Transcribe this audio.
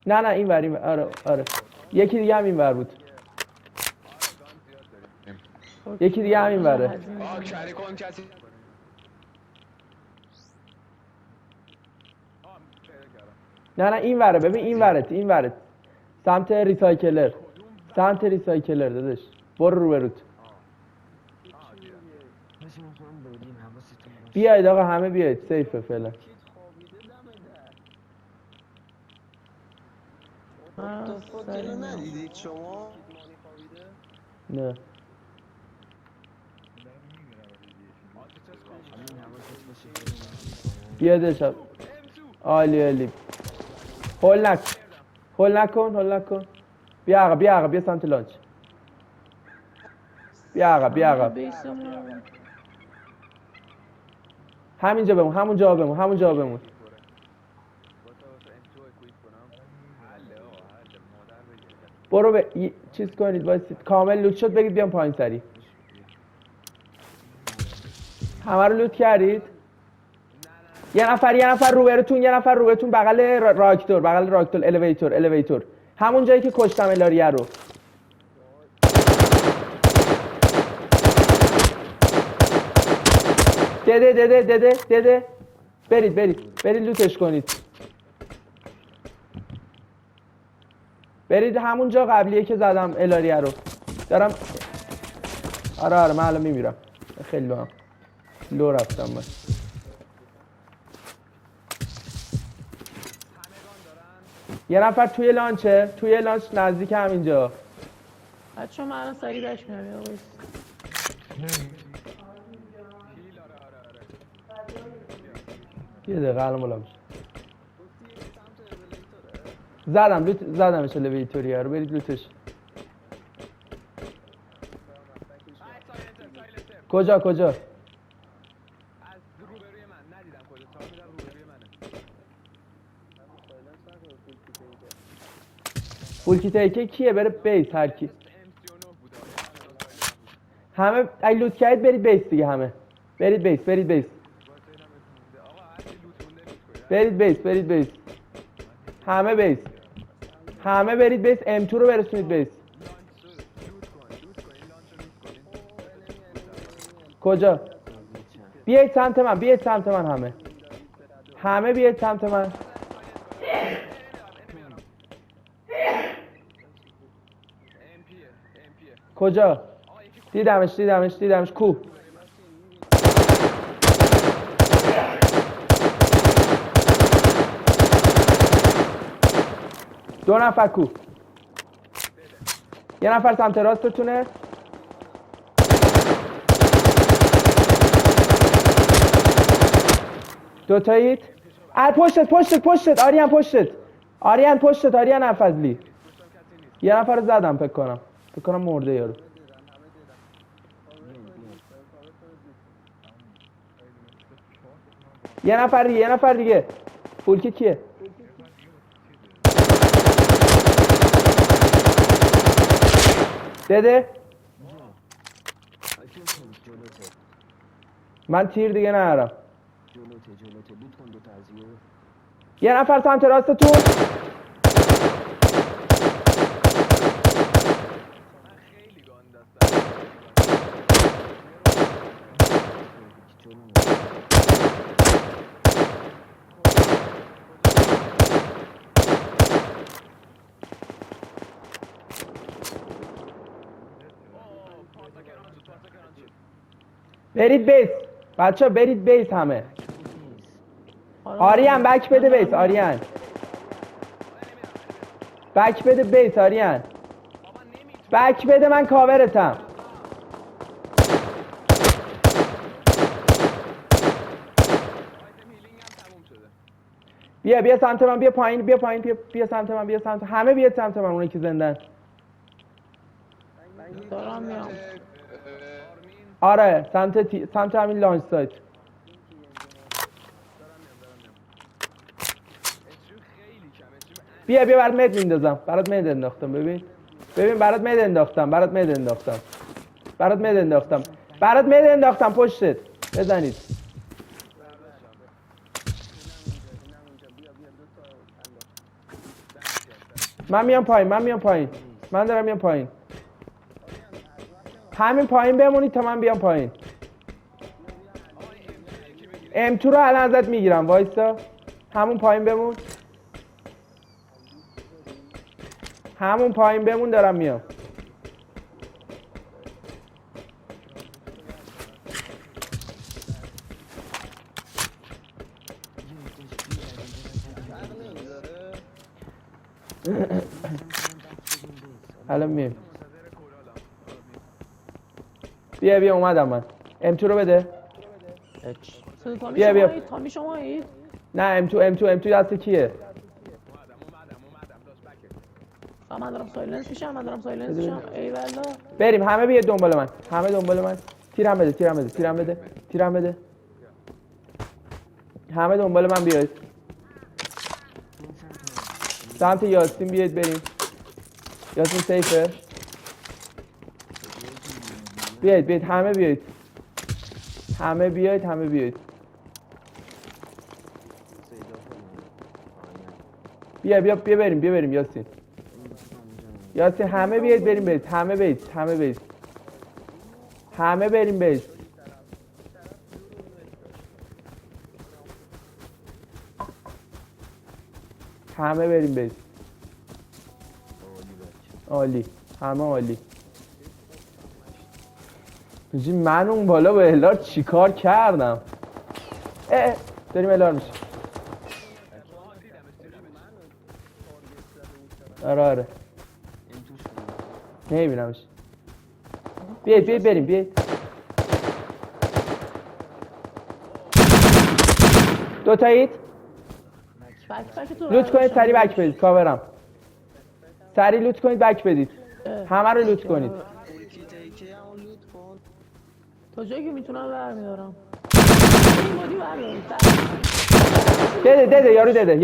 نه این ور این ور. آره یکی دیگه هم این ور بود. یکی دیگه هم این وره. نه این وره، ببین این ورت سمت ریسایکلر داداش. برو رو بروت. بیاید آقا همه بیاید، سیفه فعلا. ندیدید شما؟ نه بیاید شب. عالی هول نکن. بیا آقا بیا سمت لانچ. بیا آقا همینجا بمون، همون جا بمون. برو چیز کنید، وایسید کامل لوت شد بگید بیام پایین سری. همه رو لوت کردید؟ یه نفر روبروتون، بغل راکتور الیویتور همون جایی که کشتم الاریه رو. دده برید لوتش کنید. برید همون جا قبلیه که زدم الاریه رو. دارم آره من الان میمیرم. خیلی لو رفتم من. یه نفر توی لانچ نزدیک همینجا. بچه من الان سریع بهش میرم یه آقایست. یه دقیقه الان بلام شد. زدمش الیویتوریه رو. برید لوتش. کجا؟ از روبروی من ندیدم کجا. تا میرم روبروی منه. فول کیت کیه؟ بره بیس هر کی. همه ای لوت کردید برید بیس دیگه. همه برید بیس. همه برید بیس. M2 رو برسونید بیس. کجا؟ بیایید سمت من. همه بیایید سمت من. کجا؟ دیدمش کو. دو نفر کو. یه نفر سمت راستتونه. دوتایید. پشتت آریان پشتت آریان افضلی. یه نفر رو زدم فکر کنم مرده یارو. یه نفر دیگه فولکی کیه؟ دده؟ من تیر دیگه ندارم. یه نفر سمت راستتون. برید بیس بچه ها، برید بیس همه. آریان بک بده بیس. بک بده من کاورتم. بیا سمت من. بیا پایین. بیا سمت من. همه بیاد سمت من. اونایی که زندن. دارم میام. آره سمت همین لانچ سایت. بیا برات مید میندازم. برات مید انداختم. ببین برات مید انداختم. پشتت بزنید. من میام پایین من دارم میام پایین. همین پایین بمونید تا من بیام پایین. M2 رو الان ازت میگیرم وایسا. همون پایین بمون. همون پایین بمون دارم میام. الان میام. بیا اومدم من. M2 رو بده. بیا. تامی شمایید؟ نه M2 دست کیه؟ من دارم سایلنس میشم ای والله. بریم همه بیاید دنبال من. تیرم بده. همه دنبال من بیاید. سمت یاسین بیاید بریم. یاسین سیفه. بیاید همه بیاید. بیا بریم یاسین همه بیاید بریم بیت. همه بریم بیت. عالی. همه عالی. بجی من اون بالا با الار چیکار کردم؟ داریم الار میشه. آره نمیبینمش. بیاید بریم. دو تایید. لوت کنید سریع بک بدید. کاورم. سریع لوت کنید بک بدید. همه رو لوت کنید. تا جایی که میتونم برمیدارم. دده یارو دده